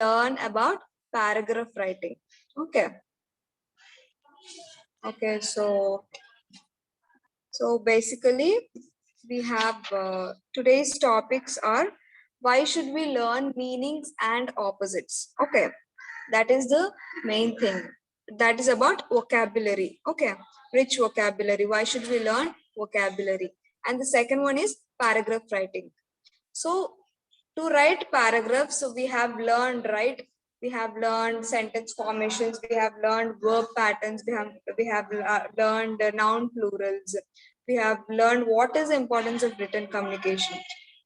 learn about paragraph writing. Okay. Okay, so basically we have today's topics are why should we learn meanings and opposites. Okay, that is the main thing. That is about vocabulary. Okay, rich vocabulary. Why should we learn vocabulary? And the second one is paragraph writing. So to write paragraphs, so we have learned, right? We have learned sentence formations, we have learned verb patterns, we have learned noun plurals, we have learned what is the importance of written communication.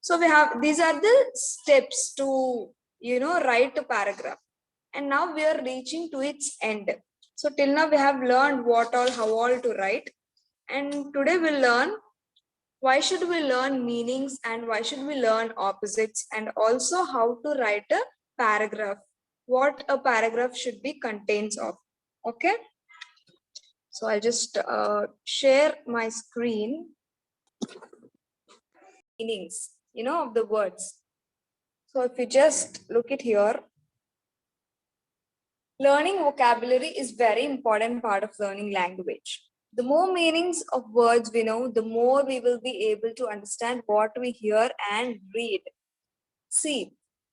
So we have, these are the steps to, write a paragraph. And now we are reaching to its end. So till now we have learned what all, how all to write. And today we'll learn why should we learn meanings and why should we learn opposites, and also how to write a paragraph, what a paragraph should be contains of. Okay, so I'll just share my screen. Meanings, of the words. So if you just look at here, learning vocabulary is very important part of learning language. The more meanings of words we know, the more we will be able to understand what we hear and read. See,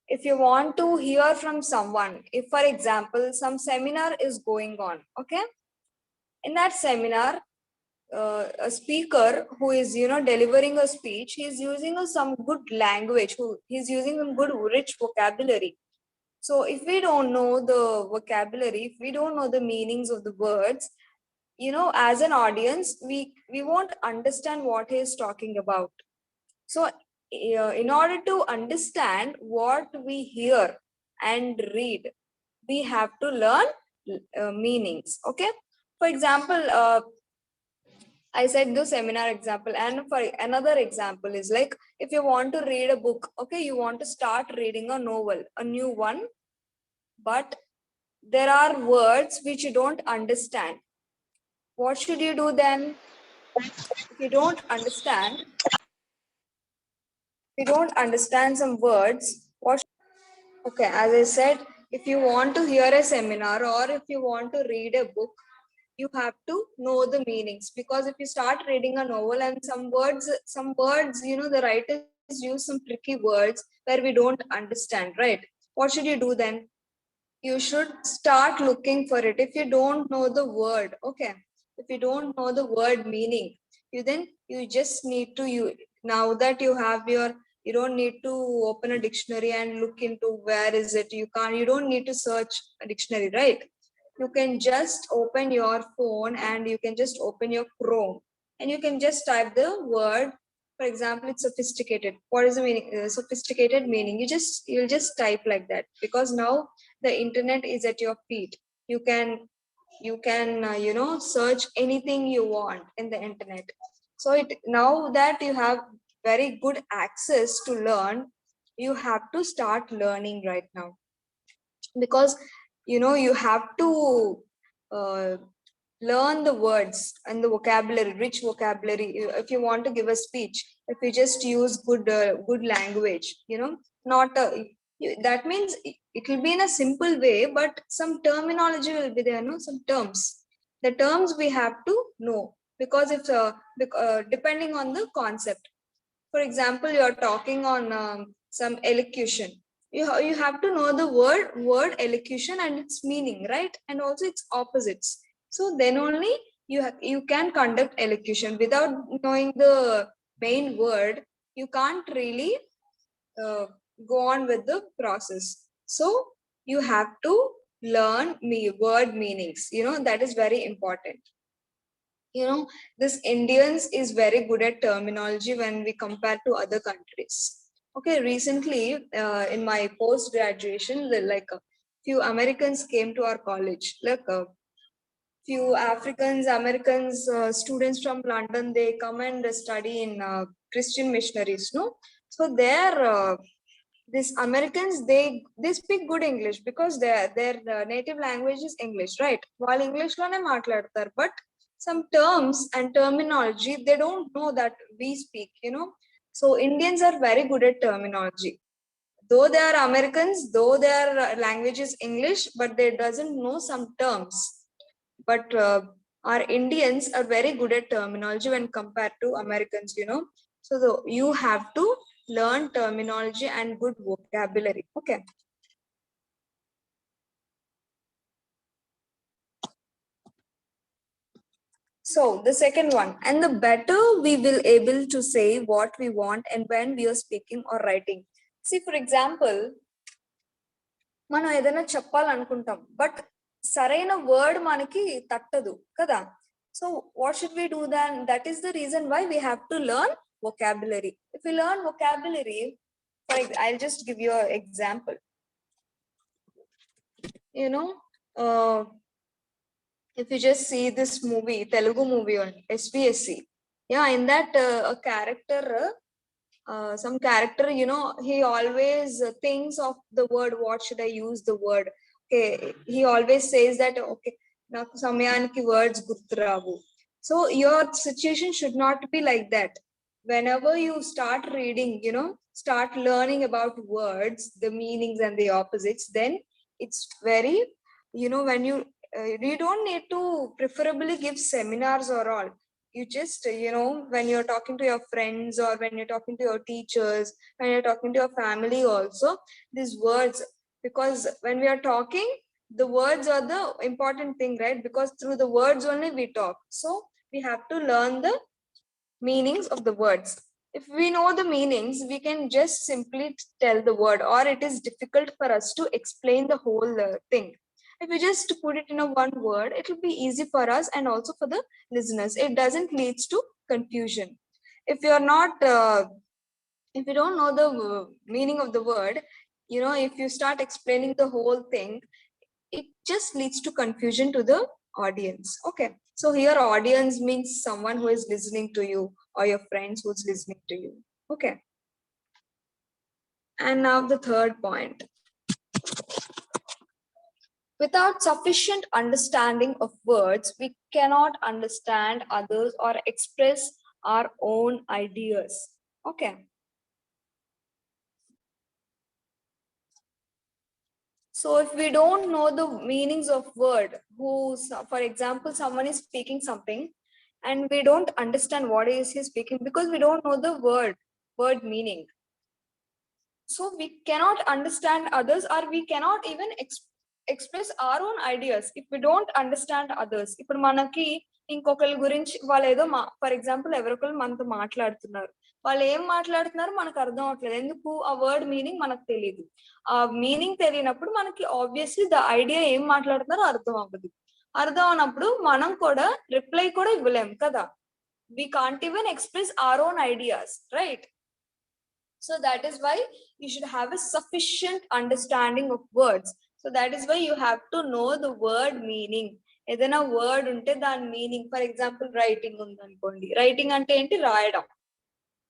if you want to hear from someone, if for example, some seminar is going on, okay? In that seminar, a speaker who is, delivering a speech, he's using some good language, he's using some good rich vocabulary. So if we don't know the vocabulary, if we don't know the meanings of the words, as an audience, we won't understand what he is talking about. So in order to understand what we hear and read, we have to learn meanings. Okay, for example, I said the seminar example, and for another example is like, if you want to read a book, okay, you want to start reading a novel, a new one, but there are words which you don't understand. What should you do then? If you don't understand, some words, what? Okay, as I said, if you want to hear a seminar or if you want to read a book, you have to know the meanings, because if you start reading a novel and some words, the writers use some tricky words where we don't understand, right? What should you do then? You should start looking for it. If you don't know the word, okay, if you don't know the word meaning, you just need to, now that you have you don't need to open a dictionary and look into where is it. You don't need to search a dictionary, right? You can just open your phone and you can just open your Chrome and you can just type the word. For example, it's sophisticated. What is the meaning? Sophisticated meaning. You'll just type like that, because now the internet is at your feet. You can search anything you want in the internet. So now that you have very good access to learn, you have to start learning right now, because you have to uh, learn the words and the vocabulary, rich vocabulary. If you want to give a speech, if you just use good language, not that means it will be in a simple way, but some terminology will be there, some terms. The terms we have to know, because it's depending on the concept. For example, you are talking on some elocution. You have to know the word elocution and its meaning, right? And also its opposites. So then only you can conduct elocution. Without knowing the main word, you can't really go on with the process. So you have to learn word meanings. That is very important. This Indians is very good at terminology when we compare to other countries. Okay, recently in my post graduation, like a few Americans came to our college, like a few Africans, Americans, students from London. They come and study in Christian missionaries, no? So there these Americans, they speak good English, because their native language is English, right? While English lone maatladtaru, but some terms and terminology they don't know that we speak. So Indians are very good at terminology. though they are Americans, though their language is English, but they doesn't know some terms. But our Indians are very good at terminology when compared to Americans, So you have to learn terminology and good vocabulary. Okay. So the second one, and the better we will able to say what we want and when we are speaking or writing. See, for example, మనం ఏదైనా చెప్పాలనుకుంటాం but సరైన word మనకి తట్టదు కదా. So what should we do then? That is the reason why we have to learn vocabulary. If we learn vocabulary, I'll just give you an example. If you just see this movie, Telugu movie on SPSC, yeah, in that a character, some character, he always thinks of the word, what should I use the word? Okay, he always says that, okay, naku samayaniki words gurturavu. So your situation should not be like that. Whenever you start reading, start learning about words, the meanings and the opposites, then it's very, when you don't need to preferably give seminars or all. You just, when you're talking to your friends or when you're talking to your teachers, when you're talking to your family also, these words, because when we are talking, the words are the important thing, right? Because through the words only we talk. So we have to learn the meanings of the words. If we know the meanings, we can just simply tell the word, or it is difficult for us to explain the whole thing. If we just put it in a one word, it will be easy for us and also for the listeners. It doesn't leads to confusion. If you're not if you don't know the meaning of the word, if you start explaining the whole thing, it just leads to confusion to the audience. Okay, so here audience means someone who is listening to you or your friends who's listening to you. Okay, and now the third point. Without sufficient understanding of words, we cannot understand others or express our own ideas. Okay. So if we don't know the meanings of word, for example, someone is speaking something and we don't understand what is he speaking because we don't know the word meaning. So we cannot understand others, or we cannot even express our own ideas if we don't understand others. ఇప్పుడు మనకి ఇంకొకరి గురించి వాళ్ళు ఏదో for example ఎవరొకరు మనతో మాట్లాడుతున్నారు, వాళ్ళు ఏం మాట్లాడుతున్నారు మనకు అర్థం అవట్లేదు. ఎందుకు? ఆ వర్డ్ మీనింగ్ మనకు తెలియదు. ఆ మీనింగ్ తెలియనప్పుడు మనకి ఆబ్వియస్లీ ద ఐడియా ఏం మాట్లాడుతున్నారో అర్థం అవ్వదు. అర్థం అన్నప్పుడు మనం కూడా రిప్లై కూడా ఇవ్వలేం కదా. we can't even express our own ideas, right? So that is why you should have a sufficient understanding of words. So that is why you have to know the word meaning. ఏదైనా word ఉంటే దాని meaning, for example writing ఉంది అనుకోండి, writing అంటే ఏంటి? రాయడం.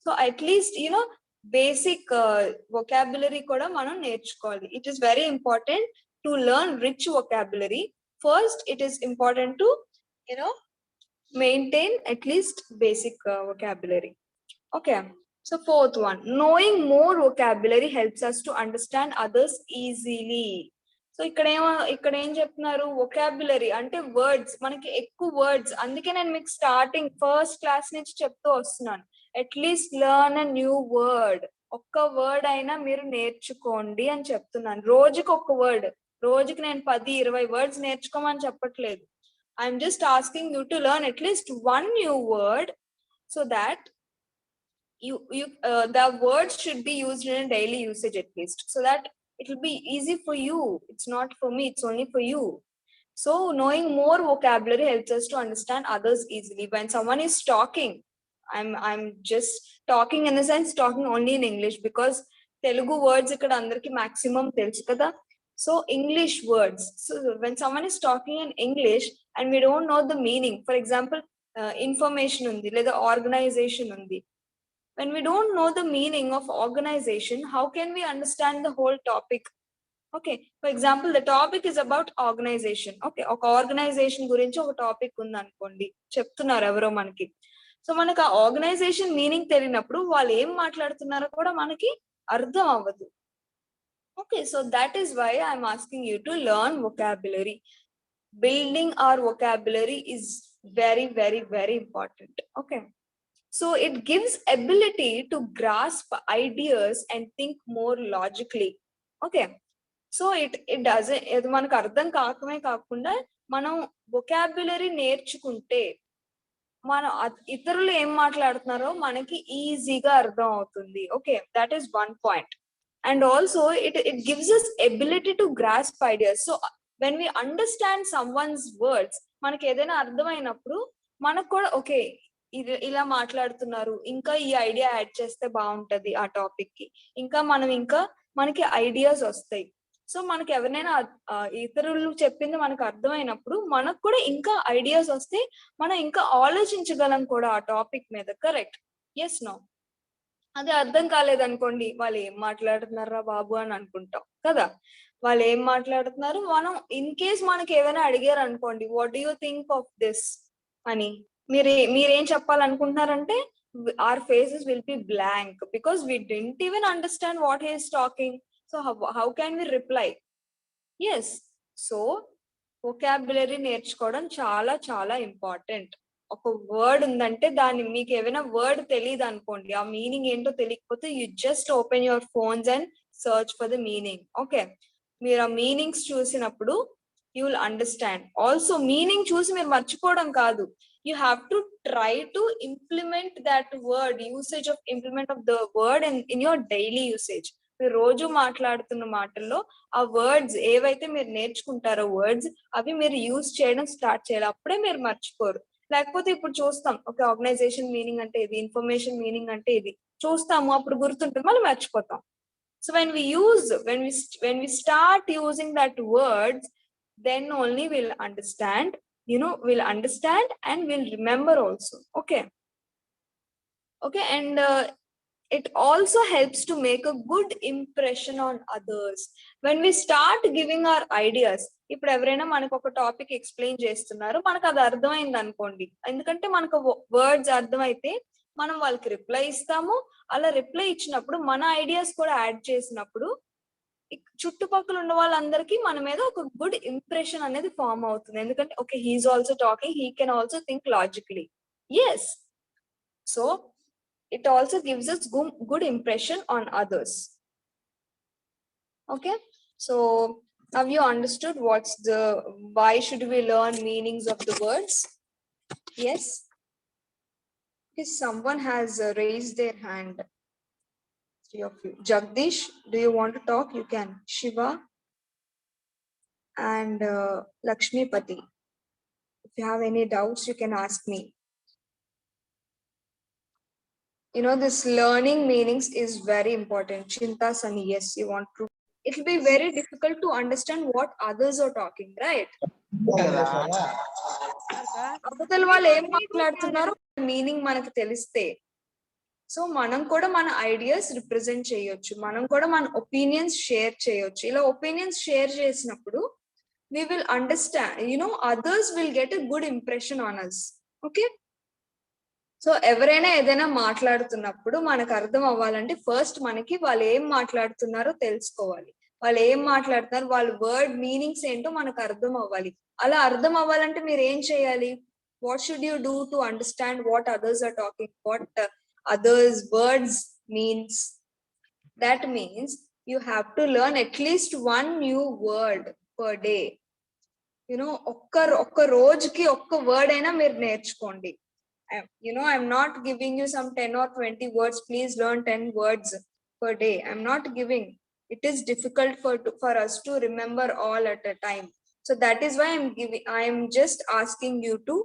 So at least basic vocabulary కూడా మనం నేర్చుకోవాలి. It is very important to learn rich vocabulary. First it is important to maintain at least basic vocabulary. Okay, so fourth one, knowing more vocabulary helps us to understand others easily. So ఇక్కడ ఏం చెప్తున్నారు? Vocabulary అంటే words, మనకి ఎక్కువ words. అందుకే నేను మీకు starting first class నుంచి చెప్తూ వస్తున్నాను, at least learn a new word. ఒక్క వర్డ్ అయినా మీరు నేర్చుకోండి అని చెప్తున్నాను. రోజుకి ఒక వర్డ్. రోజుకి నేను 10-20 వర్డ్స్ నేర్చుకోమని చెప్పట్లేదు. I'm just asking you to learn at least one new word, so that the words should be used in a daily usage at least, so that it will be easy for you. It's not for me, it's only for you. So knowing more vocabulary helps us to understand others easily. When someone is talking, I'm just talking in the sense talking only in English, because Telugu words ikkada andarki maximum telusu kada. So English words. So when someone is talking in English and we don't know the meaning, for example, information undi leda organization undi. When we don't know the meaning of organization, how can we understand the whole topic? Okay, for example, the topic is about organization. Okay, oka organization gurinchi oka topic undi anukondi, చెప్తున్నారు ఎవరో మనకి. So మనకు ఆ organisation meaning తెలియనప్పుడు వాళ్ళు ఏం మాట్లాడుతున్నారో కూడా మనకి అర్థం అవ్వదు. Okay, so that is why I'm asking you to learn vocabulary. Building our vocabulary is very, very, very important. Okay. So it gives ability to grasp ideas and think more logically. Okay. So it doesn't, ఇది మనకు అర్థం కాకమే కాకుండా మనం vocabulary నేర్చుకుంటే మన ఇతరులు ఏం మాట్లాడుతున్నారో మనకి ఈజీగా అర్థం అవుతుంది. Okay, that is one point. And also it gives us ability to grasp ideas. So when we understand someone's words, మనకి ఏదైనా అర్థమైనప్పుడు మనకు కూడా ఓకే ఇది ఇలా మాట్లాడుతున్నారు, ఇంకా ఈ ఐడియా యాడ్ చేస్తే బాగుంటది ఆ టాపిక్ కి, ఇంకా మనకి ఐడియాస్ వస్తాయి. సో మనకి ఎవరైనా ఇతరులు చెప్పింది మనకు అర్థమైనప్పుడు మనకు కూడా ఇంకా ఐడియాస్ వస్తే మనం ఇంకా ఆలోచించగలం కూడా ఆ టాపిక్ మీద. కరెక్ట్? Yes, no? అది అర్థం కాలేదనుకోండి, వాళ్ళు ఏం మాట్లాడుతున్నారా బాబు అని అనుకుంటాం కదా. వాళ్ళు ఏం మాట్లాడుతున్నారు, మనం ఇన్ కేస్ మనకి ఏమైనా అడిగారు అనుకోండి, what do you think of this అని, మీరేం చెప్పాలనుకుంటున్నారంటే our faces will be blank because we didn't even understand what he is talking. So how can we reply? Yes. So vocabulary నేర్చుకోవడం చాలా చాలా ఇంపార్టెంట్. ఒక వర్డ్ ఉందంటే దాన్ని మీకు ఏమైనా వర్డ్ తెలియదు అనుకోండి, ఆ మీనింగ్ ఏంటో తెలియకపోతే you just open your phones and search for the meaning. Okay, మీరు ఆ మీనింగ్స్ చూసినప్పుడు you will understand. Also meaning చూసి మీరు మర్చిపోవడం కాదు, you have to try to implement that word, usage of implement of the word in your daily usage. మీరు రోజు మాట్లాడుతున్న మాటల్లో ఆ వర్డ్స్ ఏవైతే మీరు నేర్చుకుంటారో వర్డ్స్ అవి మీరు యూజ్ చేయడం స్టార్ట్ చేయాలి, అప్పుడే మీరు మర్చిపోరు. లేకపోతే ఇప్పుడు చూస్తాం, ఒక ఆర్గనైజేషన్ మీనింగ్ అంటే ఇది, ఇన్ఫర్మేషన్ మీనింగ్ అంటే ఇది చూస్తాము, అప్పుడు గుర్తుంటుంది, మళ్ళీ మర్చిపోతాం. So when we start using that words, then only we'll understand, we'll understand and we'll remember also. Okay, and it also helps to make a good impression on others when we start giving our ideas. ఇప్పుడు ఎవరైనా మనకు ఒక topic explain చేస్తున్నారు, మనకు అది అర్థమైంది అనుకోండి, ఎందుకంటే మనకు వర్డ్స్ అర్థమైతే మనం వాళ్ళకి రిప్లై ఇస్తాము. అలా రిప్లై ఇచ్చినప్పుడు మన ఐడియాస్ కూడా యాడ్ చేసినప్పుడు చుట్టుపక్కల ఉన్న వాళ్ళందరికీ మన మీద ఒక గుడ్ ఇంప్రెషన్ అనేది ఫామ్ అవుతుంది. ఎందుకంటే okay, he is also talking, he can also think logically. Yes. So it also gives us good impression on others. Okay, so now you understood why should we learn meanings of the words? Yes. If someone has raised their hand, three of you. Jagdish, do you want to talk? You can. Shiva and Lakshmipati, if you have any doubts you can ask me. This learning meanings is very important. Chinta Sani, yes, you want to. It will be very difficult to understand what others are talking, right? అవతల వాళ్ళు ఏం మాట్లాడుతున్నారో meaning మనకు తెలిస్తే, so మనం కూడా మన ideas represent చేయొచ్చు, మనం కూడా మన ఒపీనియన్స్ షేర్ చేయొచ్చు. ఇలా ఒపీనియన్స్ షేర్ చేసినప్పుడు we will understand, others will get a good impression on us. Okay, so ఎవరైనా ఏదైనా మాట్లాడుతున్నప్పుడు మనకు అర్థం అవ్వాలంటే ఫస్ట్ మనకి వాళ్ళు ఏం మాట్లాడుతున్నారో తెలుసుకోవాలి. వాళ్ళు ఏం మాట్లాడుతున్నారు, వాళ్ళ వర్డ్ మీనింగ్స్ ఏంటో మనకు అర్థం అవ్వాలి. అలా అర్థం అవ్వాలంటే మీరు ఏం చేయాలి? What should you do to understand what others are talking, what others words means? That means you have to learn at least one new word per day. ఒక్క రోజుకి ఒక్క వర్డ్ అయినా మీరు నేర్చుకోండి. I'm not giving you some 10 or 20 words, please learn 10 words per day. I'm not giving. It is difficult for us to remember all at a time. So that is why I am just asking you to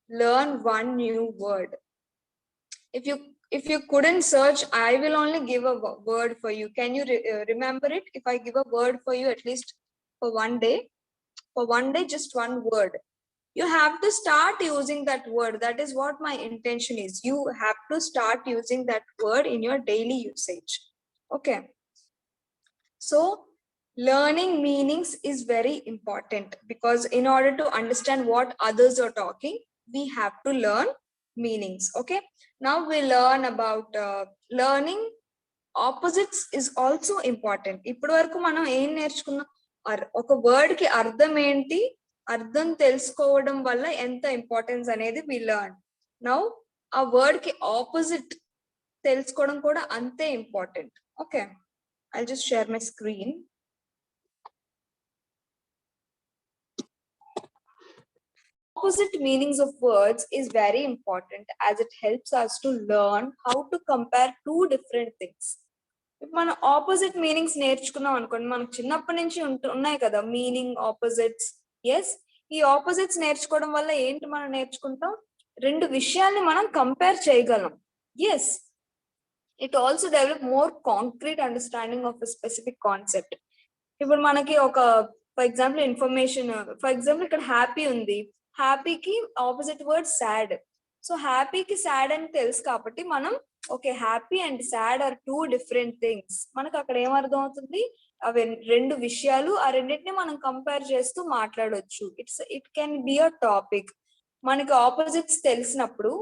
learn one new word. If you couldn't search, I will only give a word for you. Can you remember it? If I give a word for you, at least for one day, just one word, you have to start using that word. That is what my intention is. You have to start using that word in your daily usage. Okay, so learning meanings is very important because in order to understand what others are talking, we have to learn meanings. Okay, now we learn about learning opposites is also important. ఇప్పటి వరకు మనం ఏం నేర్చుకున్నాం, ఒక word కి అర్థం ఏంటి, అర్థం తెలుసుకోవడం వల్ల ఎంత ఇంపార్టెన్స్ అనేది వి లెర్న్. నౌ ఆ వర్డ్ కి ఆపోజిట్ తెలుసుకోవడం కూడా అంతే important. Okay, I'll just share my screen. Opposite meanings of words is very important as it helps us to learn how to compare two different things. మన opposite meanings నేర్చుకున్నాం అనుకోండి, మనకు చిన్నప్పటి నుంచి ఉన్నాయి కదా మీనింగ్ ఆపోజిట్స్. ఎస్, ఈ opposites నేర్చుకోవడం వల్ల ఏంటి మనం నేర్చుకుంటాం, రెండు విషయాల్ని మనం కంపేర్ చేయగలం. Yes, it also develop more concrete understanding of a specific concept. ఇప్పుడు మనకి ఒక for example information, for example ఇక్కడ హ్యాపీ ఉంది, హ్యాపీకి ఆపోజిట్ వర్డ్ సాడ్. సో హ్యాపీకి సాడ్ అని తెలుసు కాబట్టి మనం okay happy and sad are two different things. మనకు అక్కడ ఏమర్థం అవుతుంది, అవి రెండు విషయాలు, ఆ రెండింటిని మనం కంపేర్ చేస్తూ మాట్లాడొచ్చు. It can be a topic. మనకి ఆపోజిట్స్ తెలిసినప్పుడు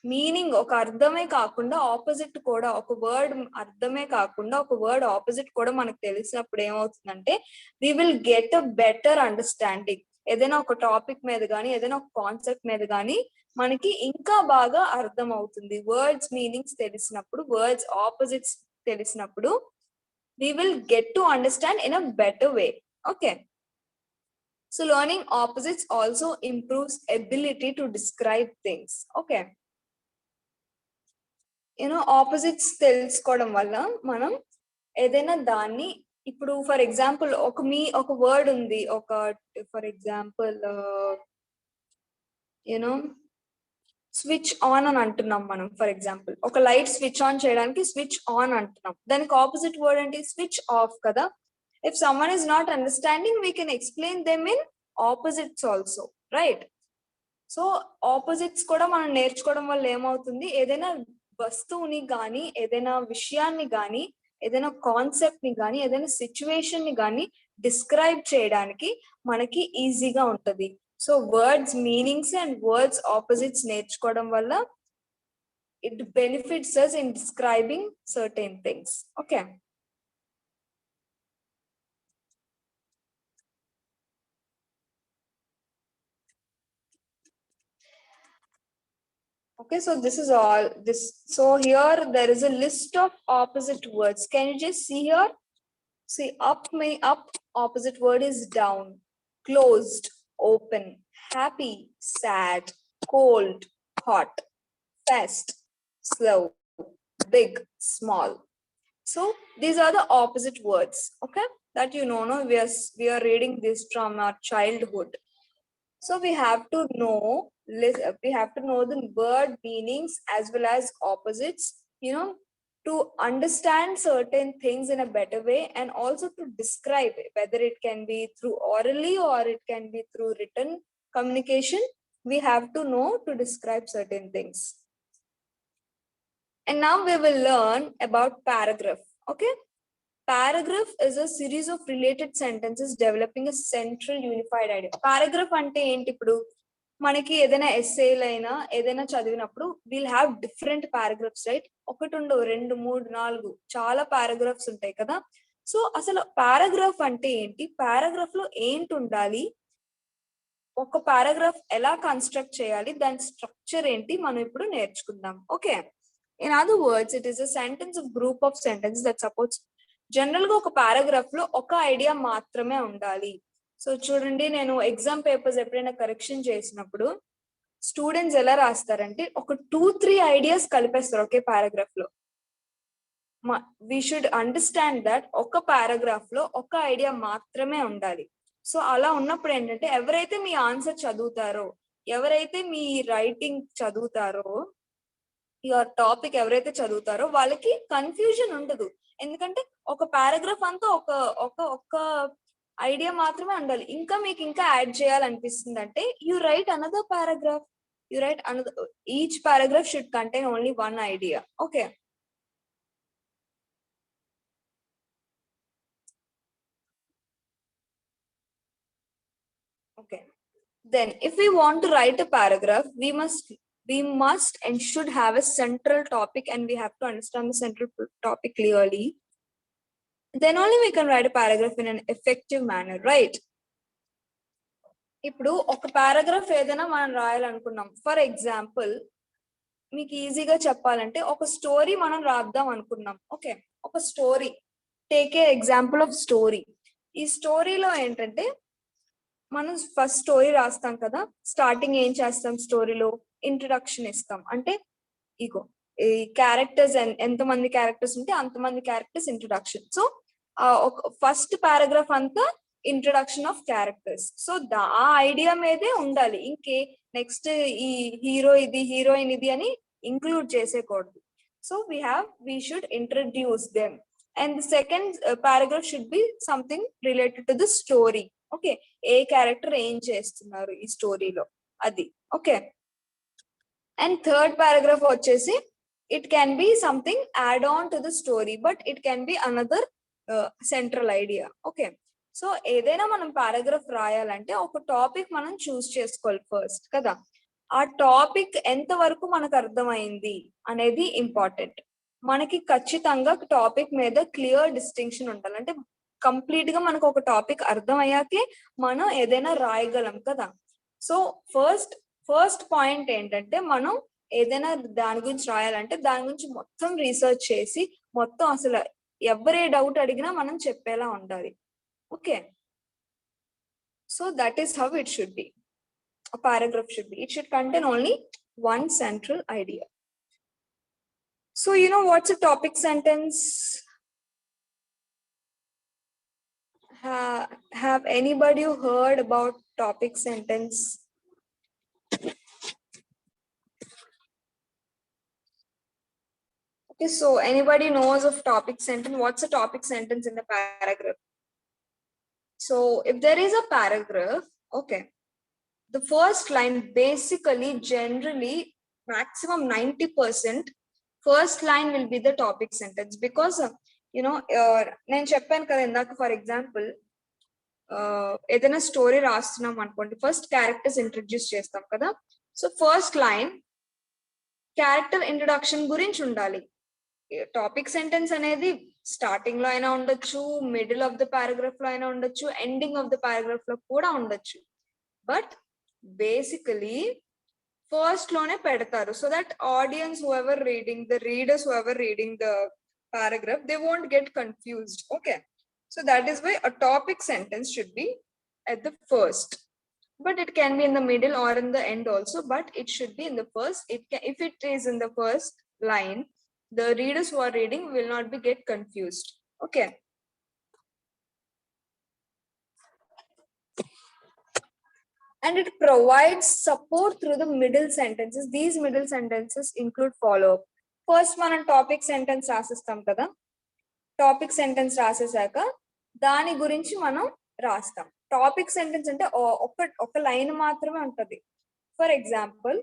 మీనింగ్ ఒక అర్థమే కాకుండా ఆపోజిట్ కూడా, ఒక వర్డ్ అర్థమే కాకుండా ఒక వర్డ్ ఆపోజిట్ కూడా మనకు తెలిసినప్పుడు ఏమవుతుందంటే we will get a better understanding. ఏదైనా ఒక టాపిక్ మీద కానీ ఏదైనా ఒక కాన్సెప్ట్ మీద కానీ మనకి ఇంకా బాగా అర్థం అవుతుంది. వర్డ్స్ మీనింగ్స్ తెలిసినప్పుడు, వర్డ్స్ ఆపోజిట్స్ తెలిసినప్పుడు we will get to understand in a better way. Okay, so learning opposites also improves ability to describe things. Okay, opposites తెలుసుకోవడం వల్ల మనం ఏదైనా దాన్ని, ఇప్పుడు ఫర్ ఎగ్జాంపుల్ ఒక వర్డ్ ఉంది, ఒక ఫర్ ఎగ్జాంపుల్ స్విచ్ ఆన్ అని అంటున్నాం మనం. ఫర్ ఎగ్జాంపుల్ ఒక లైట్ స్విచ్ ఆన్ చేయడానికి స్విచ్ ఆన్ అంటున్నాం, దానికి ఆపోజిట్ వర్డ్ ఏంటి, స్విచ్ ఆఫ్ కదా. If someone is not understanding we can explain them in opposites also, right? So opposites కూడా మనం నేర్చుకోవడం వల్ల ఏమవుతుంది, ఏదైనా వస్తువుని కానీ ఏదైనా విషయాన్ని కానీ ఏదైనా కాన్సెప్ట్ ని కానీ ఏదైనా సిచ్యువేషన్ ని కానీ డిస్క్రైబ్ చేయడానికి మనకి ఈజీగా ఉంటది. So words meanings and words opposites నేర్చుకోవడం వల్ల it benefits us in describing certain things. Okay, okay, so this is all this. So here there is a list of opposite words. Can you just see here? See, up opposite word is down, closed, open, happy, sad, cold, hot, fast, slow, big, small. So these are the opposite words. Okay, that no, we are reading this from our childhood. So we have to know the word meanings as well as opposites, to understand certain things in a better way, and also to describe it, whether it can be through orally or it can be through written communication. We have to know to describe certain things. And now we will learn about paragraph. Okay, paragraph is a series of related sentences developing a central unified idea. Paragraph ante enti ippudu మనకి ఏదైనా ఎస్సేలు అయినా ఏదైనా చదివినప్పుడు we'll have different paragraphs, right? ఒకటి ఉండవు, 2, 3, 4 చాలా paragraphs ఉంటాయి కదా. సో అసలు పారాగ్రాఫ్ అంటే ఏంటి, పారాగ్రాఫ్ లో ఏంటి ఉండాలి, ఒక పారాగ్రాఫ్ ఎలా కన్స్ట్రక్ట్ చేయాలి, దాని స్ట్రక్చర్ ఏంటి, మనం ఇప్పుడు నేర్చుకుందాం. Okay, in other words it is a sentence of group of sentences that supports. General గా ఒక పారాగ్రాఫ్ లో ఒక ఐడియా మాత్రమే ఉండాలి. సో చూడండి, నేను ఎగ్జామ్ పేపర్స్ ఎప్పుడైనా కరెక్షన్ చేసినప్పుడు స్టూడెంట్స్ ఎలా రాస్తారంటే ఒక 2-3 ఐడియాస్ కలిపేస్తారు ఒకే పారాగ్రాఫ్ లో. వీ షుడ్ అండర్స్టాండ్ దట్ ఒక పారాగ్రాఫ్ లో ఒక ఐడియా మాత్రమే ఉండాలి. సో అలా ఉన్నప్పుడు ఏంటంటే ఎవరైతే మీ ఆన్సర్ చదువుతారో, ఎవరైతే మీ రైటింగ్ చదువుతారో, యువర్ టాపిక్ ఎవరైతే చదువుతారో వాళ్ళకి కన్ఫ్యూజన్ ఉండదు. ఎందుకంటే ఒక పారాగ్రాఫ్ అంతా ఒక ఐడియా మాత్రమే ఉండాలి. ఇంకా మీకు ఇంకా యాడ్ చేయాలనిపిస్తుంది అంటే you right another paragraph, you right another. Each paragraph should contain only one idea. Okay, okay, then if we want to write a paragraph we must we must and should have a central topic, and we have to understand the central topic clearly. Then only we can write a paragraph in an effective manner, right? ఇప్పుడు ఒక paragraph ఏదైనా మనం రాయాలనుకున్నాం. For example మీకు ఈజీగా చెప్పాలంటే ఒక story మనం రాద్దాం అనుకున్నాం. ఓకే, ఒక story, take a example of story. ఈ స్టోరీలో ఏంటంటే మనం ఫస్ట్ స్టోరీ రాస్తాం కదా, స్టార్టింగ్ ఏం చేస్తాం, స్టోరీలో ఇంట్రడక్షన్ ఇస్తాం. అంటే ఇగో ఈ క్యారెక్టర్స్ ఎంతమంది క్యారెక్టర్స్ ఉంటే అంతమంది క్యారెక్టర్స్ ఇంట్రడక్షన్. సో ఒక ఫస్ట్ పారాగ్రాఫ్ అంతా ఇంట్రడక్షన్ ఆఫ్ క్యారెక్టర్స్. సో ఆ ఐడియా మీదే ఉండాలి. ఇంకే నెక్స్ట్ ఈ హీరో ఇది, హీరోయిన్ ఇది అని ఇంక్లూడ్ చేసేకూడదు. So we should introduce them, and the second paragraph should be something related to the story. Okay, A character ఏం చేస్తున్నారు ఈ స్టోరీలో అది. ఓకే, అండ్ థర్డ్ పారాగ్రాఫ్ వచ్చేసి it can be something add on to the story, but it can be another central idea. Okay, so ఏదైనా మనం paragraph రాయాలంటే ఒక టాపిక్ మనం చూస్ చేసుకోవాలి ఫస్ట్ కదా. ఆ టాపిక్ ఎంత వరకు మనకు అర్థమైంది అనేది ఇంపార్టెంట్. మనకి ఖచ్చితంగా టాపిక్ మీద క్లియర్ డిస్టింక్షన్ ఉండాలి. అంటే కంప్లీట్ గా మనకు ఒక టాపిక్ అర్థమయ్యాకే మనం ఏదైనా రాయగలం కదా. సో ఫస్ట్ పాయింట్ ఏంటంటే మనం ఏదైనా దాని గురించి రాయాలంటే దాని గురించి మొత్తం రీసెర్చ్ చేసి మొత్తం అసలు ఎవరే డౌట్ అడిగినా మనం చెప్పేలా ఉండాలి. Okay, so that is how it should be. A paragraph should be, it should contain only one central idea. So you know what's a topic sentence? Have anybody heard about topic sentence? Okay, so anybody knows of topic sentence? What's a topic sentence in the paragraph? So if there is a paragraph, okay, the first line basically generally maximum 90% first line will be the topic sentence, because you know నేను చెప్పాను కదా ఇందాక, for example ఏదైనా story రాస్తున్నాం అనుకోండి, first characters introduce చేస్తాం కదా. So first line character introduction గురించి ఉండాలి. టాపిక్ సెంటెన్స్ అనేది స్టార్టింగ్ లో అయినా ఉండొచ్చు, మిడిల్ ఆఫ్ ద పారాగ్రాఫ్ లో అయినా ఉండొచ్చు, ఎండింగ్ ఆఫ్ ద పారాగ్రాఫ్ లో కూడా ఉండొచ్చు. But basically first lone pedtaru, so that audience whoever reading, the readers whoever reading the paragraph, they won't get confused. Okay, so that is why a topic sentence should be at the first, but it can be in the middle or in the end also, but it should be in the first. If it is in the first line, the readers who are reading will not be get confused. Okay, and it provides support through the middle sentences. These middle sentences include follow-up. First మనం topic sentence రాసిస్తాం కదా, topic sentence రాసేసాక దాని గురించి మనం రాస్తాం. Topic sentence అంటే ఒక line మాత్రమే ఉంటది. For example,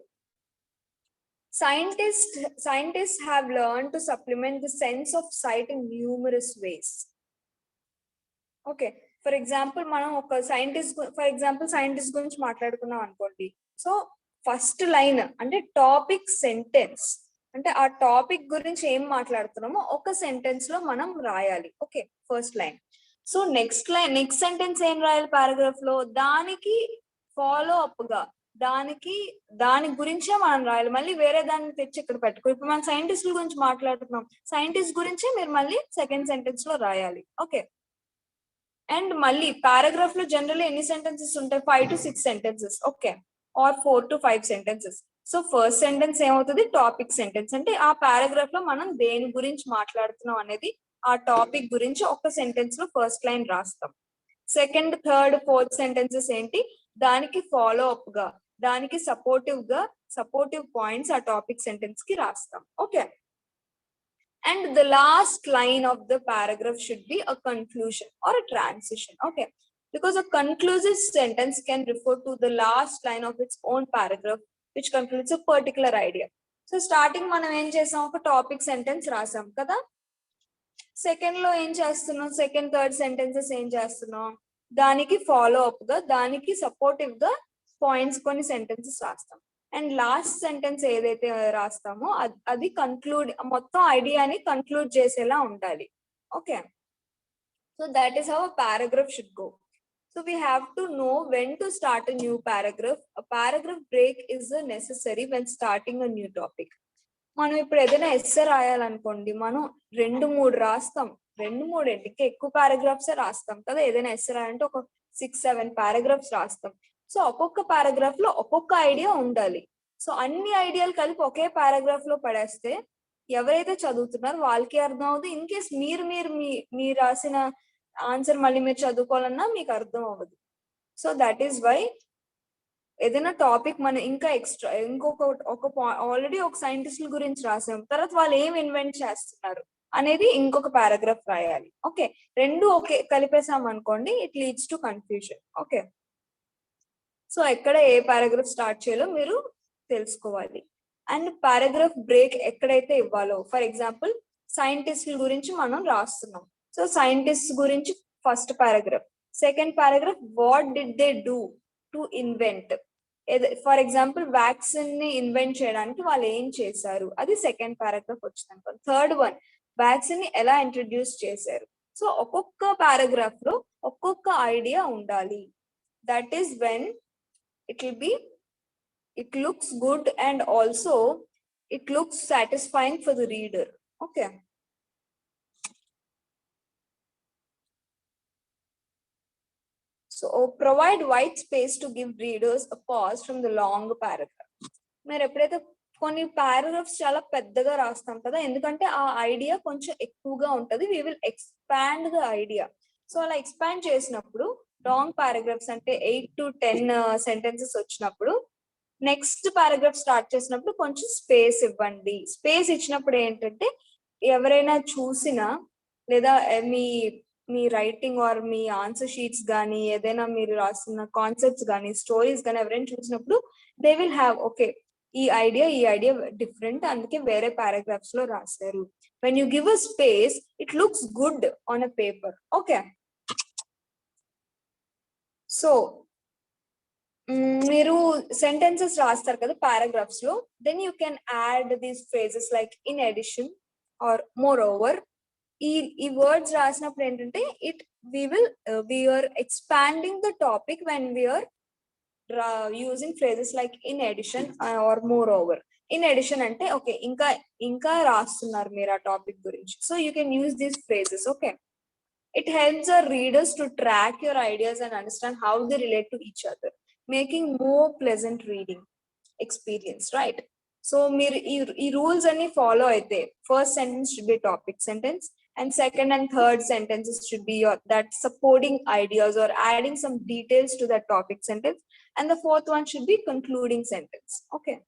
scientists have learned to supplement the sense of sight in numerous ways. Okay, for example మనం ఒక సైంటిస్ట్ గురించి మాట్లాడుకున్నాం అనుకోండి. సో ఫస్ట్ లైన్ అంటే టాపిక్ సెంటెన్స్, అంటే ఆ టాపిక్ గురించి ఏం మాట్లాడుతున్నామో ఒక సెంటెన్స్ లో మనం రాయాలి. Okay, first line. So next sentence ఏం రాయాలి పారాగ్రాఫ్ లో, దానికి ఫాలో అప్ గా దాని గురించే మనం రాయాలి. మళ్ళీ వేరే దాన్ని తెచ్చి ఇక్కడ పెట్టుకో. ఇప్పుడు మనం సైంటిస్టుల గురించి మాట్లాడుతున్నాం, సైంటిస్ట్ గురించే మీరు మళ్ళీ సెకండ్ సెంటెన్స్ లో రాయాలి. ఓకే, అండ్ మళ్ళీ పారాగ్రాఫ్ లో జనరల్లీ ఎన్ని సెంటెన్సెస్ ఉంటాయి, 5 to 6 sentences. Okay, or 4 to 5 sentences. So first sentence ఏమవుతుంది, టాపిక్ సెంటెన్స్. అంటే ఆ పారాగ్రాఫ్ లో మనం దేని గురించి మాట్లాడుతున్నాం అనేది, ఆ టాపిక్ గురించి ఒక సెంటెన్స్ లో ఫస్ట్ లైన్ రాస్తాం. సెకండ్, థర్డ్, ఫోర్త్ సెంటెన్సెస్ ఏంటి, దానికి ఫాలో అప్ గా, దానికి సపోర్టివ్ పాయింట్స్ ఆ టాపిక్ సెంటెన్స్ కి రాస్తాం. Okay, and the last line of the paragraph should be a conclusion or a transition. Okay, because a conclusive sentence can refer to the last line of its own paragraph which concludes a particular idea. So starting మనం ఏం చేసాం, ఒక topic sentence రాసాం కదా. Second లో ఏం చేస్తున్నాం, second third sentences ఏం చేస్తున్నాం, దానికి ఫాలో అప్ గా, దానికి సపోర్టివ్ గా పాయింట్స్ కొన్ని సెంటెన్సెస్ రాస్తాం. అండ్ లాస్ట్ సెంటెన్స్ ఏదైతే రాస్తామో అది కన్క్లూడ్, మొత్తం ఐడియాని కన్క్లూడ్ చేసేలా ఉండాలి. Okay, so that is how a paragraph should go. So we have to know when to start a new paragraph. A paragraph break is necessary when starting a new topic. మనం ఇప్పుడు ఏదైనా essay రాయాలనుకోండి, మనం 2-3 రాస్తాం, 2-3 ఇంకా ఎక్కువ paragraphs రాస్తాం కదా. ఏదైనా ఎస్సే రాయాలంటే ఒక 6-7 పారాగ్రాఫ్స్ రాస్తాం. సో ఒక్కొక్క పారాగ్రాఫ్ లో ఒక్కొక్క ఐడియా ఉండాలి. సో అన్ని ఐడియాలు కలిపి ఒకే పారాగ్రాఫ్ లో పడేస్తే ఎవరైతే చదువుతున్నారో వాళ్ళకి అర్థం అవుతుంది. ఇన్ కేస్ మీరు రాసిన ఆన్సర్ మళ్ళీ మీరు చదువుకోవాలన్నా మీకు అర్థం అవ్వదు. సో దట్ ఈస్ వై ఏదైనా టాపిక్ మనం ఇంకా ఎక్స్ట్రా ఆల్రెడీ ఒక సైంటిస్టుల గురించి రాసాం, తర్వాత వాళ్ళు ఏం ఇన్వెంట్ చేస్తున్నారు అనేది ఇంకొక పారాగ్రాఫ్ రాయాలి. ఓకే, రెండు ఓకే కలిపేసాం అనుకోండి, it leads to confusion. Okay, so ఎక్కడ ఏ పారాగ్రాఫ్ స్టార్ట్ చేయాలో మీరు తెలుసుకోవాలి. అండ్ పారాగ్రాఫ్ బ్రేక్ ఎక్కడైతే ఇవ్వాలో, ఫర్ ఎగ్జాంపుల్ సైంటిస్టుల గురించి మనం రాస్తున్నాం. సో సైంటిస్ట్ గురించి first paragraph, second paragraph what did they do to invent. For example vaccine ని ఇన్వెంట్ చేయడానికి వాళ్ళు ఏం చేశారు, అది సెకండ్ పారాగ్రాఫ్ వచ్చింది అనుకో. థర్డ్ వన్ వ్యాక్సిన్ ని ఎలా ఇంట్రడ్యూస్ చేశారు. సో ఒక్కొక్క పారాగ్రాఫ్ లో ఒక్కొక్క ఐడియా ఉండాలి. That is when it looks good and also it looks satisfying for the reader. Okay, so provide white space to give readers a pause from the long paragraph. మీరు ఎప్పుడైతే కొన్ని paragraphs చాలా పెద్దగా రాస్తాం కదా, ఎందుకంటే ఆ ఐడియా కొంచెం ఎక్కువగా ఉంటది, we will expand the idea. So అలా ఎక్స్పాండ్ చేసినప్పుడు లాంగ్ పారాగ్రాఫ్స్ అంటే 8 to 10 సెంటెన్సెస్ వచ్చినప్పుడు నెక్స్ట్ పారాగ్రాఫ్ స్టార్ట్ చేసినప్పుడు కొంచెం స్పేస్ ఇవ్వండి. స్పేస్ ఇచ్చినప్పుడు ఏంటంటే ఎవరైనా చూసినా లేదా మీ రైటింగ్ ఆర్ మీ ఆన్సర్ షీట్స్ కానీ ఏదైనా మీరు రాసిన కాన్సెప్ట్స్ కానీ స్టోరీస్ కానీ ఎవరైనా చూసినప్పుడు దే విల్ హ్యావ్ ఓకే, ఈ ఐడియా డిఫరెంట్, అందుకే వేరే పారాగ్రాఫ్స్ లో రాశారు. When you give a space it looks good on a paper. Okay, so మీరు సెంటెన్సెస్ రాస్తారు కదా పారాగ్రాఫ్స్ లో, then you can add these phrases like in addition or moreover. ఈ వర్డ్స్ రాసినప్పుడు ఏంటంటే we're expanding the topic when we're using phrases like in addition or moreover. In addition అంటే okay, ఇంకా రాస్తున్నారు మీరు ఆ topic గురించి, so you can use these phrases. Okay, it helps our readers to track your ideas and understand how they relate to each other, making more pleasant reading experience, right? So meer ee rules ani follow aithe first sentence should be topic sentence and second and third sentences should be your that supporting ideas or adding some details to that topic sentence, and the fourth one should be concluding sentence. Okay,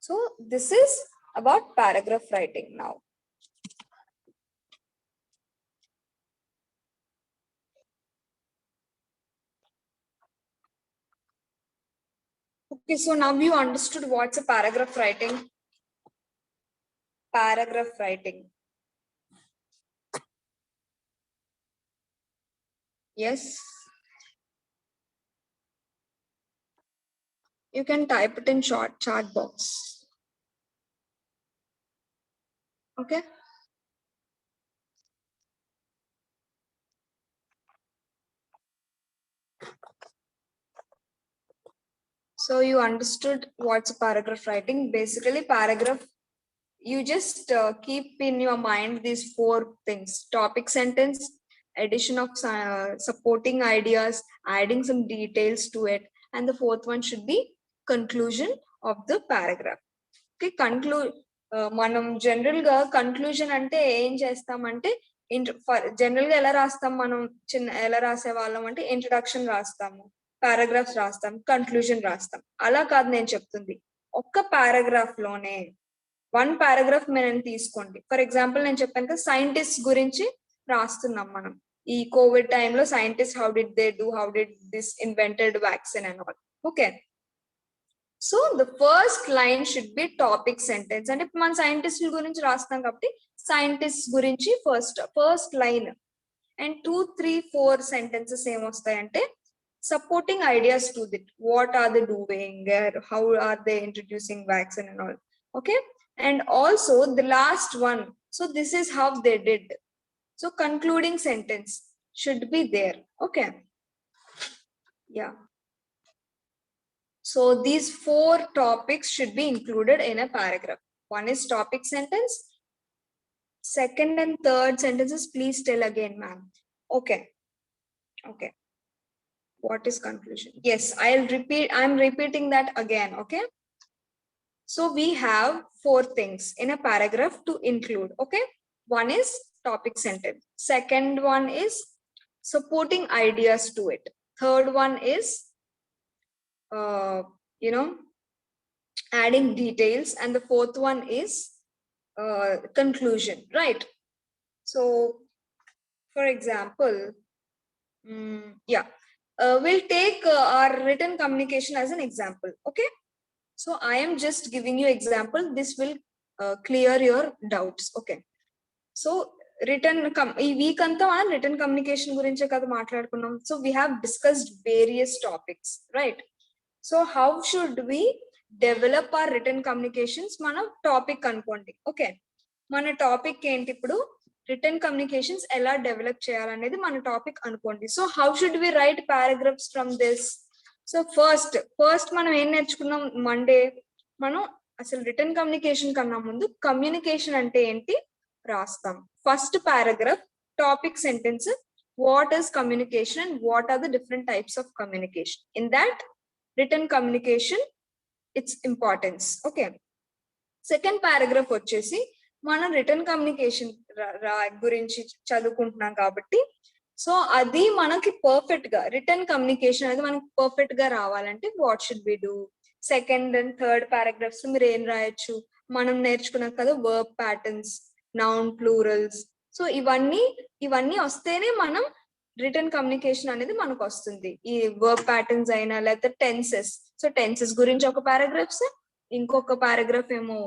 so this is about paragraph writing. Now okay, so now you understood what's a paragraph writing. Paragraph writing. Yes. You can type it in chat box. Okay. So you understood what's a paragraph writing. Basically, paragraph, you just keep in your mind these 4 things: topic sentence, addition of supporting ideas, adding some details to it, and the fourth one should be conclusion of the paragraph. Okay, conclude. మనం general గా conclusion అంటే ఏం చేస్తామంటే general గా ఎలా రాస్తాం, మనం ఎలా రాసే వాళ్ళం అంటే ఇంట్రడక్షన్ రాస్తాము, పారాగ్రాఫ్స్ రాస్తాం, కన్క్లూజన్ రాస్తాం. అలా కాదు నేను చెప్తుంది, ఒక్క పారాగ్రాఫ్ లోనే 1 పారాగ్రాఫ్ మనం తీసుకోండి. ఫర్ ఎగ్జాంపుల్ నేను చెప్పాను కదా, సైంటిస్ట్ గురించి రాస్తున్నాం మనం. ఈ కోవిడ్ టైంలో scientist how did they do, how did this invented vaccine and all. Okay, so the first line should be topic sentence. అంటే మన సైంటిస్టుల గురించి రాస్తున్నాం కాబట్టి సైంటిస్ట్ గురించి ఫస్ట్ లైన్. అండ్ 2, 3, 4 సెంటెన్సెస్ ఏమొస్తాయంటే supporting ideas to it. What are they doing? How are they introducing vaccine and all? Okay. And also the last one. So this is how they did. So concluding sentence should be there. Okay. Yeah. So these 4 topics should be included in a paragraph. One is topic sentence. Second and third sentences, please tell again, ma'am. Okay. Okay. What is conclusion? Yes, I'll repeat. I'm repeating that again. Okay. So we have 4 things in a paragraph to include. Okay. One is topic sentence. Second one is supporting ideas to it. Third one is, you know, adding details. And the fourth one is conclusion, right? So, for example, we'll take our written communication as an example. Okay. So I am just giving you example. This will clear your doubts. Okay. So ఈ week అంతా మనం written communication గురించే కదా మాట్లాడుకున్నాం. So we have discussed various topics, right? So how should we develop our written communications? మన topic అనుకోండి. Okay, మన topic ఏంటి ఇప్పుడు? రిటర్న్ కమ్యూనికేషన్స్ ఎలా డెవలప్ చేయాలనేది మన టాపిక్ అనుకోండి. So how should we write paragraphs from this? So first మనం ఏం నేర్చుకున్నాం మండే? మనం అసలు రిటర్న్ కమ్యూనికేషన్ కన్నా ముందు కమ్యూనికేషన్ అంటే ఏంటి రాస్తాం. First paragraph topic sentence, what is communication and what are the different types of communication. In that written communication, its importance. Okay, second paragraph వచ్చేసి మనం రిటర్న్ కమ్యూనికేషన్ గురించి చదువుకుంటున్నాం కాబట్టి, సో అది మనకి పర్ఫెక్ట్ గా రిటర్న్ కమ్యూనికేషన్ అనేది మనకి పర్ఫెక్ట్ గా రావాలంటే what should we do? Second and third paragraphs మీరు ఏం రాయొచ్చు? మనం నేర్చుకున్నాం కదా verb patterns, noun plurals. So ఇవన్నీ వస్తేనే మనం రిటర్న్ కమ్యూనికేషన్ అనేది మనకు వస్తుంది. ఈ వర్బ్ ప్యాటర్న్స్ అయినా లేకపోతే టెన్సెస్. సో టెన్సెస్ గురించి ఒక పారాగ్రాఫ్స్, ఇంకొక పారాగ్రాఫ్ ఏమో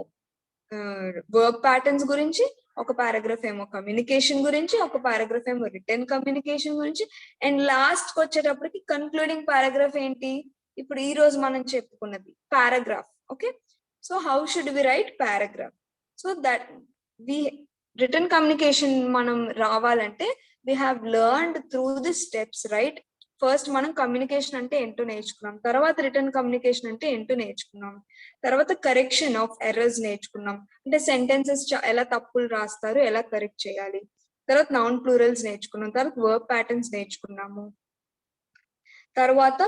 వర్బ్ ప్యాటర్న్స్ గురించి, ఒక పారాగ్రాఫ్ ఏమో కమ్యూనికేషన్ గురించి, ఒక పారాగ్రాఫ్ ఏమో రిటర్న్ కమ్యూనికేషన్ గురించి, అండ్ లాస్ట్ కి వచ్చేటప్పటికి కన్క్లూడింగ్ పారాగ్రాఫ్ ఏంటి? ఇప్పుడు ఈ రోజు మనం చెప్పుకున్నది paragraph. Okay, so how should we write paragraph? So that we written communication మనం రావాలంటే we have learned through the steps, right? First మనం కమ్యూనికేషన్ అంటే ఏంటో నేర్చుకున్నాం, తర్వాత రిటర్న్ కమ్యూనికేషన్ అంటే ఏంటో నేర్చుకున్నాం, తర్వాత కరెక్షన్ ఆఫ్ ఎర్రర్స్ నేర్చుకున్నాం, అంటే సెంటెన్సెస్ ఎలా తప్పులు రాస్తారు, ఎలా కరెక్ట్ చేయాలి, తర్వాత నౌన్ ప్లూరల్స్ నేర్చుకున్నాం, తర్వాత వర్బ్ ప్యాటర్న్స్ నేర్చుకున్నాము, తర్వాత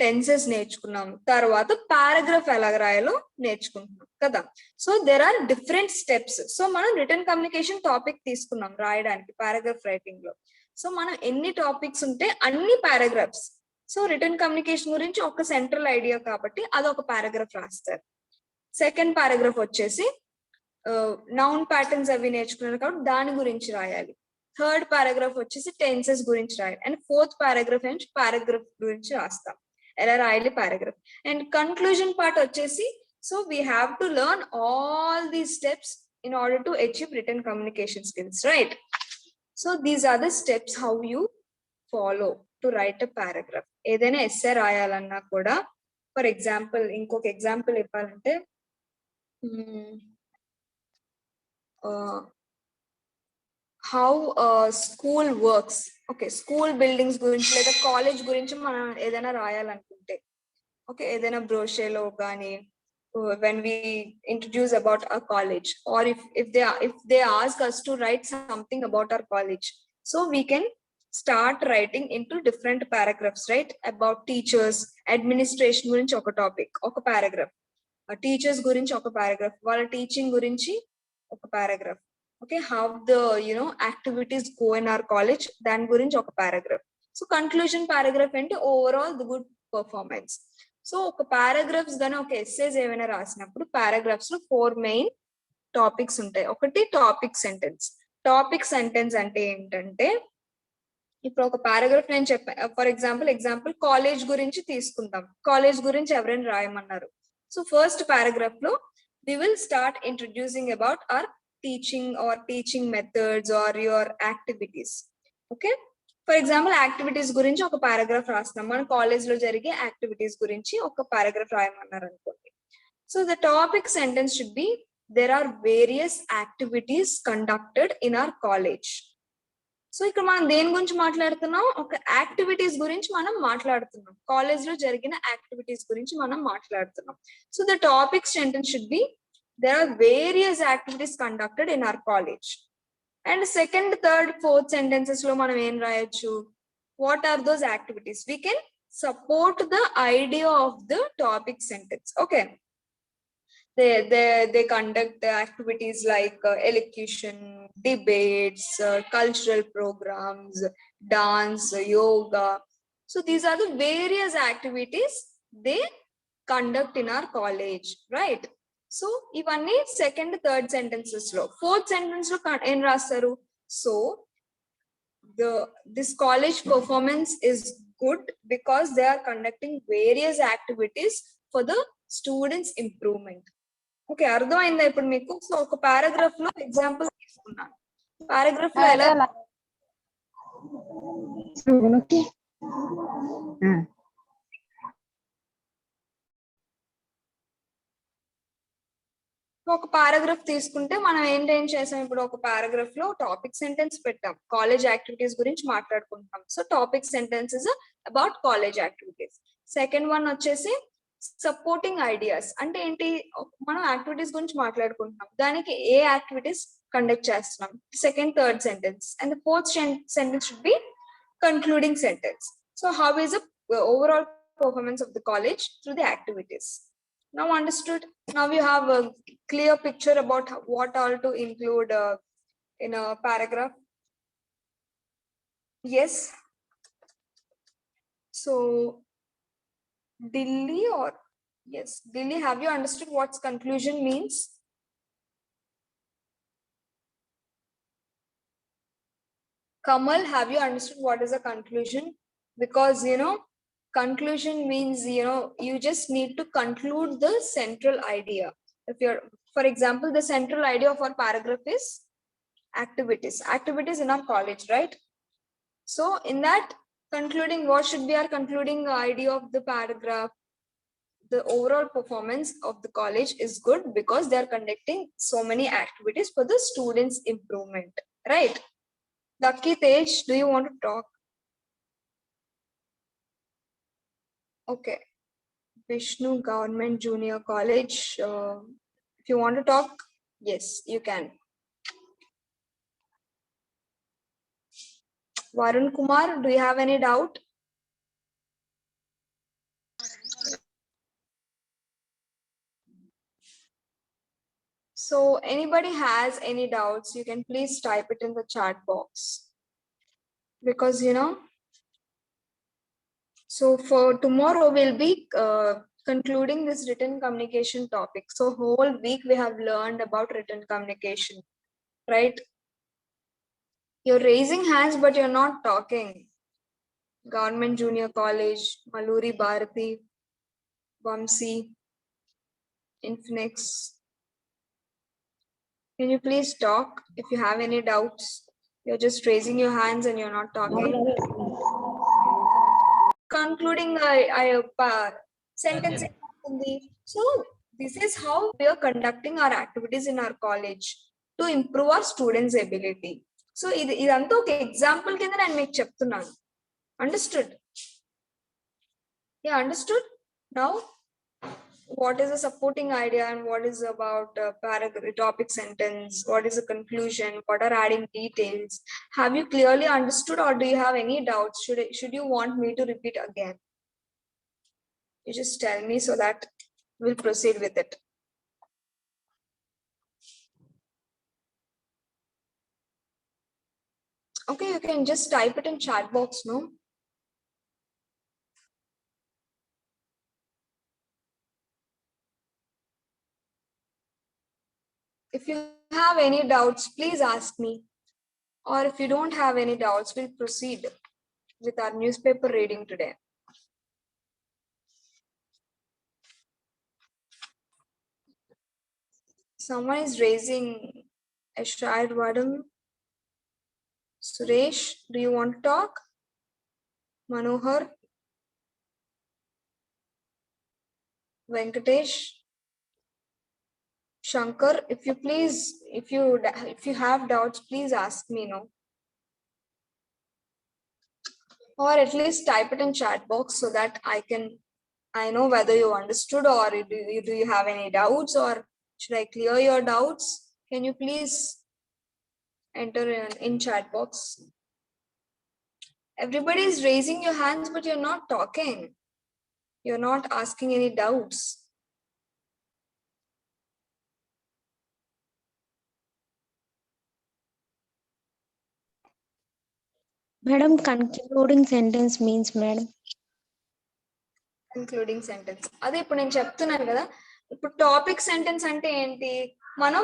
టెన్సెస్ నేర్చుకున్నాం, తర్వాత పారాగ్రాఫ్ ఎలా రాయాలో నేర్చుకుంటున్నాం కదా. So there are different steps. So మనం రిటర్న్ కమ్యూనికేషన్ టాపిక్ తీసుకున్నాం రాయడానికి పారాగ్రాఫ్ రైటింగ్ లో. సో మనం ఎన్ని టాపిక్స్ ఉంటే అన్ని పారాగ్రాఫ్స్. సో రిటర్న్ కమ్యూనికేషన్ గురించి ఒక సెంట్రల్ ఐడియా కాబట్టి అదొక పారాగ్రాఫ్ రాస్తారు. సెకండ్ పారాగ్రాఫ్ వచ్చేసి నౌన్ ప్యాటర్న్స్ అవి నేర్చుకున్నారు కాబట్టి దాని గురించి రాయాలి. థర్డ్ పారాగ్రాఫ్ వచ్చేసి టెన్సెస్ గురించి రాయాలి. అండ్ ఫోర్త్ పారాగ్రాఫ్ నుంచి పారాగ్రాఫ్ గురించి రాస్తాం, ఎలా రాయాలి పారాగ్రాఫ్. అండ్ కన్క్లూజన్ పార్ట్ వచ్చేసి, so we have to learn all these steps in order to achieve written communication skills, right? So these are the steps how you follow to write a paragraph. ఏదైనా essay రాయాలన్నా కూడా, for example ఇంకొక example ఇవ్వాలంటే, how school works. Okay, school buildings గురించి లేదా college గురించి మనం ఏదైనా రాయాలనుకుంటే, ఓకే, ఏదైనా బ్రోషర్లో కానీ when we introduce about our college, or if they ask us to write something about our college, so we can start writing into different paragraphs, right? About teachers, administration గురించి ఒక topic, ఒక paragraph, teachers గురించి ఒక paragraph, వాళ్ళ teaching గురించి ఒక paragraph, okay, how the activities go in our college, దాని గురించి ఒక పారాగ్రాఫ్. సో కన్క్లూజన్ పారాగ్రాఫ్ అంటే overall the good performance. So ఒక పారాగ్రాఫ్స్ గానీ ఒక ఎస్సేస్ ఏమైనా రాసినప్పుడు పారాగ్రాఫ్స్ లో 4 మెయిన్ టాపిక్స్ ఉంటాయి. ఒకటి టాపిక్ సెంటెన్స్. టాపిక్ సెంటెన్స్ అంటే ఏంటంటే, ఇప్పుడు ఒక పారాగ్రాఫ్ నేను చెప్పాను, ఫర్ ఎగ్జాంపుల్ కాలేజ్ గురించి తీసుకుందాం. కాలేజ్ గురించి ఎవరైనా రాయమన్నారు. సో ఫస్ట్ పారాగ్రాఫ్ లో we will start introducing about our teaching or teaching methods or your activities. Okay, for example activities గురించి ఒక పారాగ్రాఫ్ రాస్తున్నాం, మన కాలేజ్ లో జరిగే యాక్టివిటీస్ గురించి ఒక పారాగ్రాఫ్ రాయమన్నారు అనుకోండి. So the topic sentence should be there are various activities conducted in our college. So ఇక్కడ మనం దేని గురించి మాట్లాడుతున్నాం, ఒక యాక్టివిటీస్ గురించి మనం మాట్లాడుతున్నాం, కాలేజ్ లో జరిగిన యాక్టివిటీస్ గురించి మనం మాట్లాడుతున్నాం. So the topic sentence should be there are various activities conducted in our college. And second, third, fourth sentences లో మనం ఏం రాయొచ్చు, what are those activities, we can support the idea of the topic sentence. Okay, they conduct activities like elocution, debates, cultural programs, dance, yoga. So these are the various activities they conduct in our college, right? So ivanni second, third sentences lo. Fourth sentence lo em rastaru, so this college performance is good because they are conducting various activities for the students improvement. Okay, అర్థమైందా ఇప్పుడు మీకు? So ఒక paragraph లో example తీసుకున్నాను, paragraph లో ఎలా ఒక paragraph తీసుకుంటే మనం ఏం చేసాం, ఇప్పుడు ఒక పారాగ్రాఫ్ లో టాపిక్ సెంటెన్స్ పెట్టాం, కాలేజ్ యాక్టివిటీస్ గురించి మాట్లాడుకుంటాం. So topic sentence is about college activities. Second one వచ్చేసి సపోర్టింగ్ ఐడియాస్, అంటే ఏంటి, మనం యాక్టివిటీస్ గురించి మాట్లాడుకుంటున్నాం, దానికి ఏ యాక్టివిటీస్ కండక్ట్ చేస్తున్నాం, second, third sentence. And fourth sentence should B concluding sentence. So how is the overall performance of the college through the activities. Now understood? Now you have a clear picture about what all to include in a paragraph. Yes. So Dilli, or yes, Dilli, have you understood what conclusion means? Kamal, have you understood what is a conclusion? Because conclusion means you just need to conclude the central idea. If you're, for example, the central idea of our paragraph is activities in our college, right? So in that concluding, what should be our concluding idea of the paragraph? The overall performance of the college is good because they are conducting so many activities for the students' improvement, right? Lucky Tej, do you want to talk? Okay, Vishnu Government Junior College. If you want to talk, yes, you can. Varun Kumar, do you have any doubt? So anybody has any doubts, you can please type it in the chat box. Because so for tomorrow we'll be concluding this written communication topic. So whole week we have learned about written communication, right? You're raising hands but you're not talking. Government Junior College, Maluri Bharati, Vamsi, Infinix. Can you please talk if you have any doubts? You're just raising your hands and you're not talking. Concluding sentence. So this is how we are conducting our activities in our college to improve our students' ability. So idanto oka example kinda nenu meeku cheptunnanu. Understood? Yeah, understood? Now what is a supporting idea and what is about paragraph, topic sentence, what is a conclusion, what are adding details? Have you clearly understood or do you have any doubts? Should you want me to repeat again? You just tell me so that we'll proceed with it. Okay, you can just type it in chat box, no? If you have any doubts, please ask me. Or if you don't have any doubts, we'll proceed with our newspaper reading today. Someone is raising a shared Vadam. Suresh, do you want to talk? Manohar, Venkatesh, Shankar, if you have doubts, please ask me, no? Or at least type it in chat box so that I know whether you understood, or do you have any doubts, or should I clear your doubts? Can you please enter in chat box? Everybody is raising your hands, but you're not talking. You're not asking any doubts. Madam, concluding sentence means, madam. Concluding sentence. అదే ఇప్పుడు నేను చెప్తున్నాను కదా, ఇప్పుడు topic sentence అంటే ఏంటి, మనం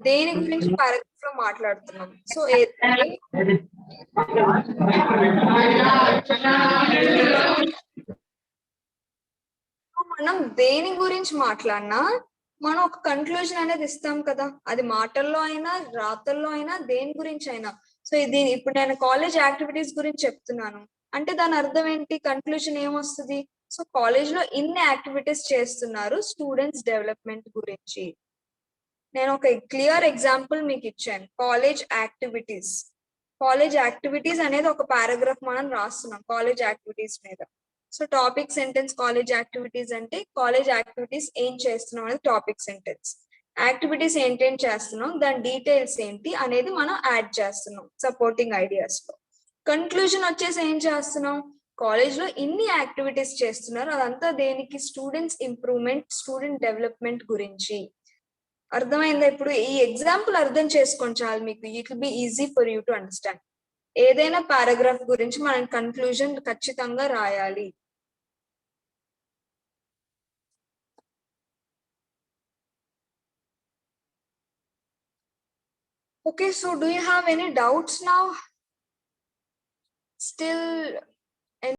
దేని గురించి పారాగ్రాఫ్ లో మాట్లాడుతున్నాం. సో మనం దేని గురించి మాట్లాడినా మనం ఒక కన్క్లూజన్ అనేది ఇస్తాం కదా, అది మాటల్లో అయినా రాతల్లో అయినా దేని గురించి అయినా. సో ఇది ఇప్పుడు నేను కాలేజ్ యాక్టివిటీస్ గురించి చెప్తున్నాను అంటే దాని అర్థం ఏంటి, కన్క్లూజన్ ఏమొస్తుంది? సో కాలేజ్ లో ఇన్ని యాక్టివిటీస్ చేస్తున్నారు స్టూడెంట్స్ డెవలప్మెంట్ గురించి. నేను ఒక క్లియర్ ఎగ్జాంపుల్ మీకు ఇచ్చాను, కాలేజ్ యాక్టివిటీస్. కాలేజ్ యాక్టివిటీస్ అనేది ఒక పారాగ్రాఫ్ మనం రాస్తున్నాం కాలేజ్ యాక్టివిటీస్ మీద. So topic sentence college activities అంటే కాలేజ్ యాక్టివిటీస్ ఏం చేస్తున్నాం అనేది టాపిక్ సెంటెన్స్. యాక్టివిటీస్ ఏంటేం చేస్తున్నాం, దాని డీటెయిల్స్ ఏంటి అనేది మనం యాడ్ చేస్తున్నాం సపోర్టింగ్ ఐడియాస్ లో. కన్క్లూజన్ వచ్చేసి ఏం చేస్తున్నాం, కాలేజ్ లో ఇన్ని యాక్టివిటీస్ చేస్తున్నారు, అదంతా దేనికి, స్టూడెంట్స్ ఇంప్రూవ్మెంట్, స్టూడెంట్ డెవలప్మెంట్ గురించి. అర్థమైందా? ఇప్పుడు ఈ ఎగ్జాంపుల్ అర్థం చేసుకోండి చాలు మీకు, it will be easy for you to understand. ఏదైనా పారాగ్రాఫ్ గురించి మనం కన్క్లూజన్ ఖచ్చితంగా రాయాలి. Okay, so do you have any doubts now? Still